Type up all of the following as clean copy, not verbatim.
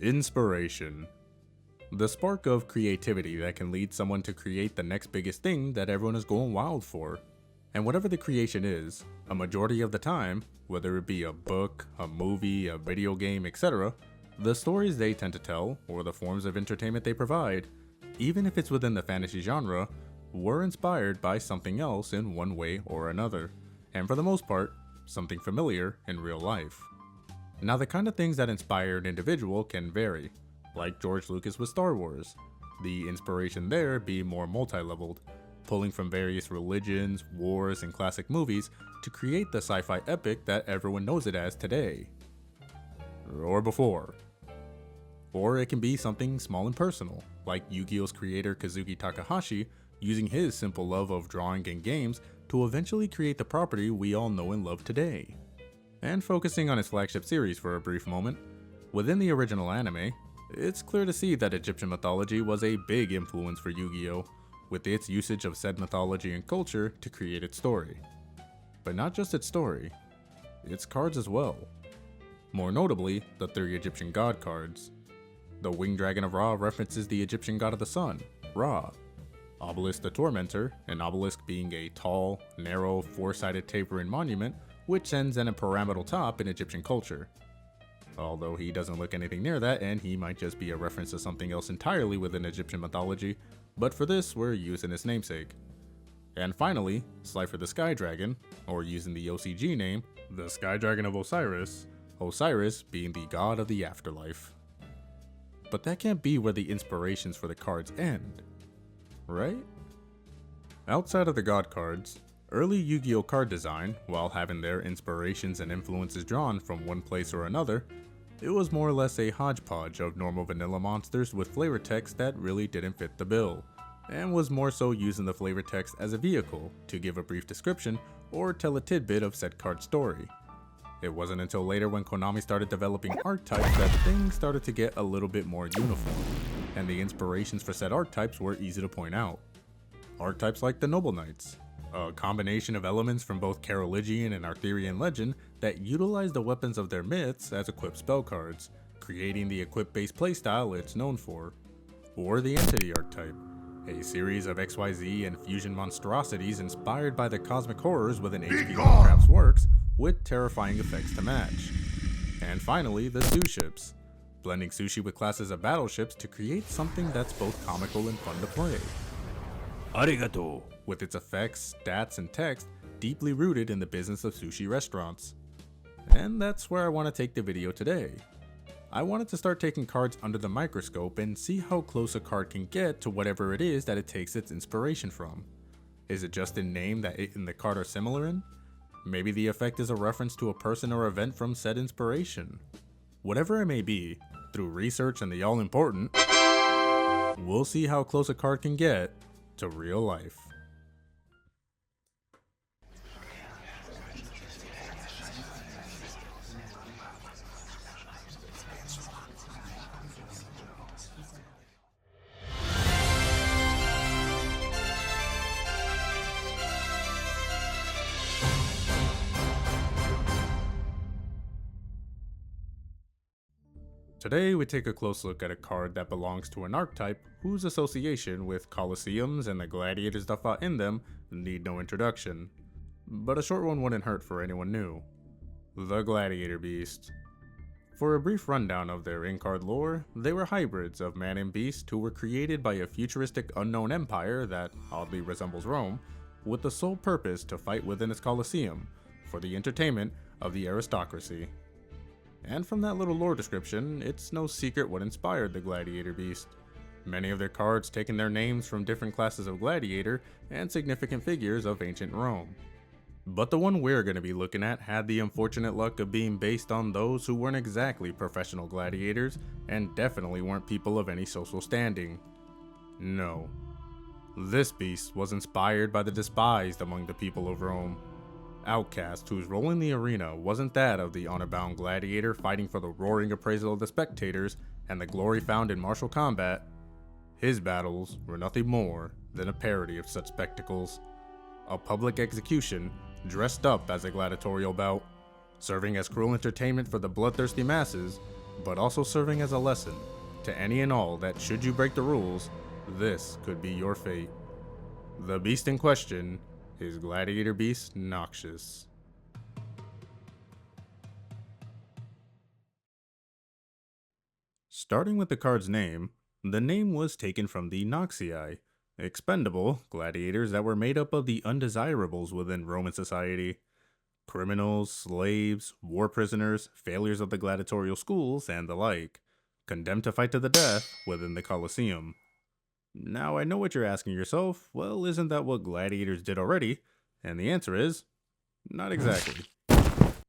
Inspiration. The spark of creativity that can lead someone to create the next biggest thing that everyone is going wild for. And whatever the creation is, a majority of the time, whether it be a book, a movie, a video game, etc., the stories they tend to tell, or the forms of entertainment they provide, even if it's within the fantasy genre, were inspired by something else in one way or another, and for the most part, something familiar in real life. Now, the kind of things that inspire an individual can vary, like George Lucas with Star Wars, the inspiration there being more multi-leveled, pulling from various religions, wars, and classic movies to create the sci-fi epic that everyone knows it as today. Or before. Or it can be something small and personal, like Yu-Gi-Oh's creator Kazuki Takahashi using his simple love of drawing and games to eventually create the property we all know and love today. And focusing on his flagship series for a brief moment, within the original anime, it's clear to see that Egyptian mythology was a big influence for Yu-Gi-Oh!, with its usage of said mythology and culture to create its story. But not just its story, its cards as well. More notably, the 3 Egyptian god cards. The Winged Dragon of Ra references the Egyptian god of the sun, Ra. Obelisk the Tormentor, an obelisk being a tall, narrow, 4-sided tapering monument which ends in a pyramidal top in Egyptian culture. Although he doesn't look anything near that, and he might just be a reference to something else entirely within Egyptian mythology, but for this we're using his namesake. And finally, Slifer the Sky Dragon, or using the OCG name, the Sky Dragon of Osiris, Osiris being the god of the afterlife. But that can't be where the inspirations for the cards end, right? Outside of the god cards, early Yu-Gi-Oh! Card design, while having their inspirations and influences drawn from one place or another, it was more or less a hodgepodge of normal vanilla monsters with flavor text that really didn't fit the bill, and was more so using the flavor text as a vehicle to give a brief description or tell a tidbit of said card story. It wasn't until later when Konami started developing archetypes that things started to get a little bit more uniform, and the inspirations for said archetypes were easy to point out. Archetypes like the Noble Knights, a combination of elements from both Carolingian and Arthurian legend that utilize the weapons of their myths as equipped spell cards, creating the equip-based playstyle it's known for. Or the Entity archetype, a series of XYZ and fusion monstrosities inspired by the cosmic horrors within H.P. Lovecraft's works, with terrifying effects to match. And finally, the Zoo Ships, blending sushi with classes of battleships to create something that's both comical and fun to play. Arigato, with its effects, stats, and text deeply rooted in the business of sushi restaurants. And that's where I want to take the video today. I wanted to start taking cards under the microscope and see how close a card can get to whatever it is that it takes its inspiration from. Is it just in name that it and the card are similar in? Maybe the effect is a reference to a person or event from said inspiration. Whatever it may be, through research and the all-important, we'll see how close a card can get to real life. Today we take a close look at a card that belongs to an archetype whose association with Colosseums and the gladiators that fought in them need no introduction. But a short one wouldn't hurt for anyone new. The Gladiator Beast. For a brief rundown of their in-card lore, they were hybrids of man and beast who were created by a futuristic unknown empire that oddly resembles Rome, with the sole purpose to fight within its Colosseum for the entertainment of the aristocracy. And from that little lore description, it's no secret what inspired the Gladiator Beast. Many of their cards taking their names from different classes of gladiator and significant figures of ancient Rome. But the one we're going to be looking at had the unfortunate luck of being based on those who weren't exactly professional gladiators and definitely weren't people of any social standing. No. This beast was inspired by the despised among the people of Rome. Outcast whose role in the arena wasn't that of the honor-bound gladiator fighting for the roaring appraisal of the spectators and the glory found in martial combat. His battles were nothing more than a parody of such spectacles. A public execution dressed up as a gladiatorial bout, serving as cruel entertainment for the bloodthirsty masses, but also serving as a lesson to any and all that should you break the rules, this could be your fate. The beast in question is Gladiator Beast Noxious. Starting with the card's name, the name was taken from the Noxii, expendable gladiators that were made up of the undesirables within Roman society. Criminals, slaves, war prisoners, failures of the gladiatorial schools, and the like, condemned to fight to the death within the Colosseum. Now, I know what you're asking yourself, well, isn't that what gladiators did already? And the answer is, not exactly.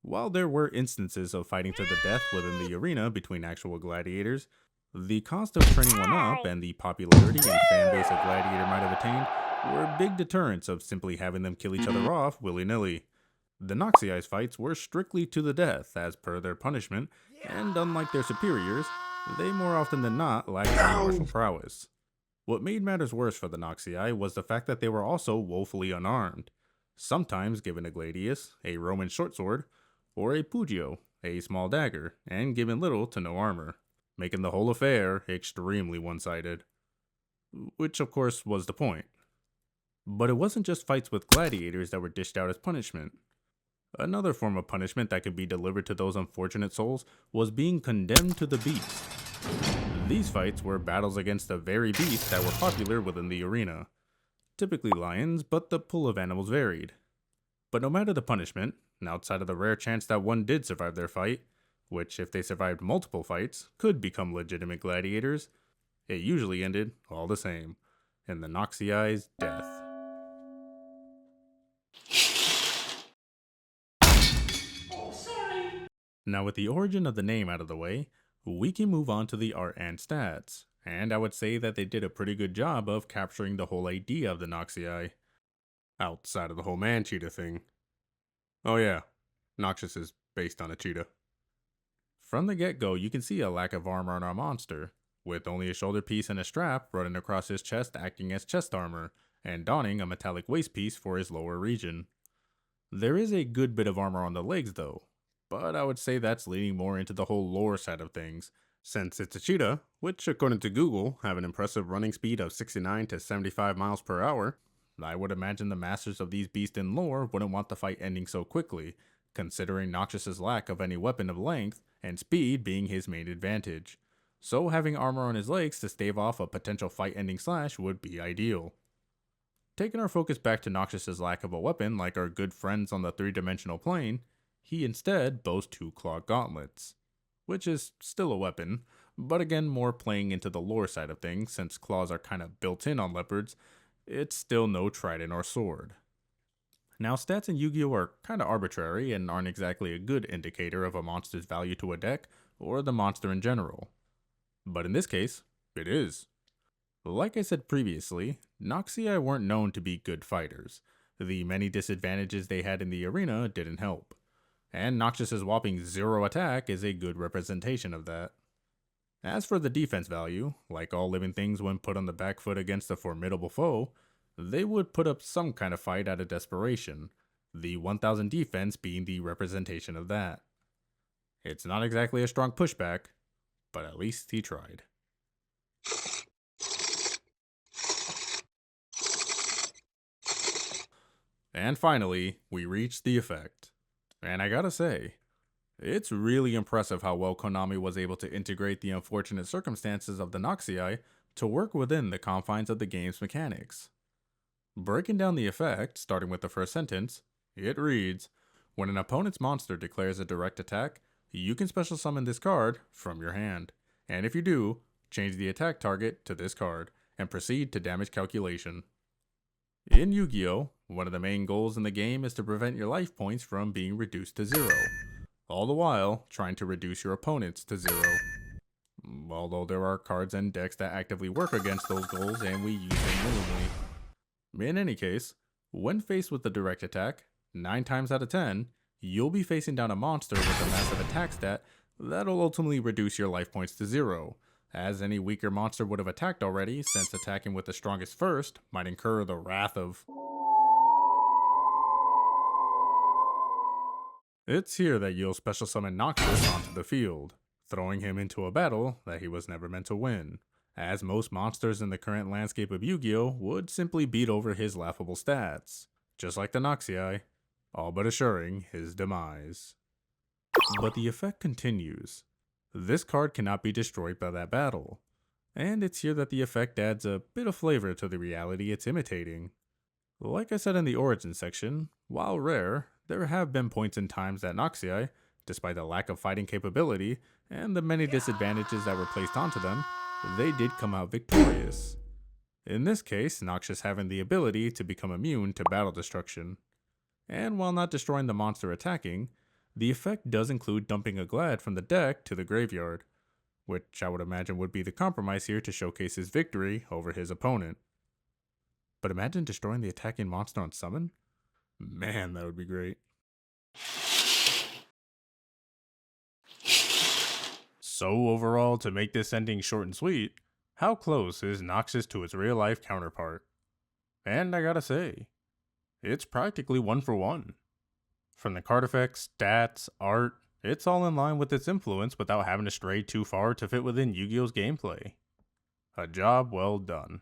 While there were instances of fighting to the death within the arena between actual gladiators, the cost of training one up and the popularity and fan base a gladiator might have attained were big deterrents of simply having them kill each other off willy-nilly. The Noxii's fights were strictly to the death as per their punishment, and unlike their superiors, they more often than not lacked any martial prowess. What made matters worse for the Noxii was the fact that they were also woefully unarmed, sometimes given a gladius, a Roman short sword, or a pugio, a small dagger, and given little to no armor, making the whole affair extremely one-sided. Which of course was the point. But it wasn't just fights with gladiators that were dished out as punishment. Another form of punishment that could be delivered to those unfortunate souls was being condemned to the beast. These fights were battles against the very beasts that were popular within the arena. Typically lions, but the pool of animals varied. But no matter the punishment, outside of the rare chance that one did survive their fight, which if they survived multiple fights, could become legitimate gladiators, it usually ended all the same, in the Noxii's death. Now with the origin of the name out of the way, we can move on to the art and stats, and I would say that they did a pretty good job of capturing the whole idea of the Noxii, outside of the whole man-cheetah thing. Oh yeah, Noxious is based on a cheetah. From the get-go, you can see a lack of armor on our monster, with only a shoulder piece and a strap running across his chest acting as chest armor, and donning a metallic waist piece for his lower region. There is a good bit of armor on the legs though, but I would say that's leaning more into the whole lore side of things, since it's a cheetah, which according to Google have an impressive running speed of 69 to 75 miles per hour. I would imagine the masters of these beasts in lore wouldn't want the fight ending so quickly, considering Noxious's lack of any weapon of length and speed being his main advantage. So having armor on his legs to stave off a potential fight-ending slash would be ideal. Taking our focus back to Noxious's lack of a weapon like our good friends on the three-dimensional plane, he instead boasts two claw gauntlets, which is still a weapon, but again more playing into the lore side of things since claws are kinda built in on leopards, it's still no trident or sword. Now stats in Yu-Gi-Oh! Are kinda arbitrary and aren't exactly a good indicator of a monster's value to a deck or the monster in general. But in this case, it is. Like I said previously, Noxii weren't known to be good fighters. The many disadvantages they had in the arena didn't help. And Noxious's whopping 0 attack is a good representation of that. As for the defense value, like all living things when put on the back foot against a formidable foe, they would put up some kind of fight out of desperation, the 1000 defense being the representation of that. It's not exactly a strong pushback, but at least he tried. And finally, we reached the effect. And I gotta say, it's really impressive how well Konami was able to integrate the unfortunate circumstances of the Noxii to work within the confines of the game's mechanics. Breaking down the effect, starting with the first sentence, it reads, when an opponent's monster declares a direct attack, you can special summon this card from your hand, and if you do, change the attack target to this card, and proceed to damage calculation. In Yu-Gi-Oh!, one of the main goals in the game is to prevent your life points from being reduced to 0, all the while trying to reduce your opponents to 0. Although there are cards and decks that actively work against those goals and we use them minimally. In any case, when faced with the direct attack, 9 times out of 10, you'll be facing down a monster with a massive attack stat that'll ultimately reduce your life points to 0, as any weaker monster would have attacked already, since attacking with the strongest first might incur the wrath of... It's here that you'll special summon Noxious onto the field. throwing him into a battle that he was never meant to win, as most monsters in the current landscape of Yu-Gi-Oh! Would simply beat over his laughable stats, just like the Noxious, all but assuring his demise. But the effect continues. This card cannot be destroyed by that battle, and it's here that the effect adds a bit of flavor to the reality it's imitating. Like I said in the origin section, while rare, there have been points in times that Noxious, despite the lack of fighting capability and the many disadvantages that were placed onto them, they did come out victorious. In this case, Noxious having the ability to become immune to battle destruction. And while not destroying the monster attacking, the effect does include dumping a Glad from the deck to the graveyard, which I would imagine would be the compromise here to showcase his victory over his opponent. But imagine destroying the attacking monster on summon? Man, that would be great. So overall, to make this ending short and sweet, how close is Noxious to its real life counterpart? And I gotta say, it's practically 1 for 1. From the card effects, stats, art, it's all in line with its influence without having to stray too far to fit within Yu-Gi-Oh's gameplay. A job well done.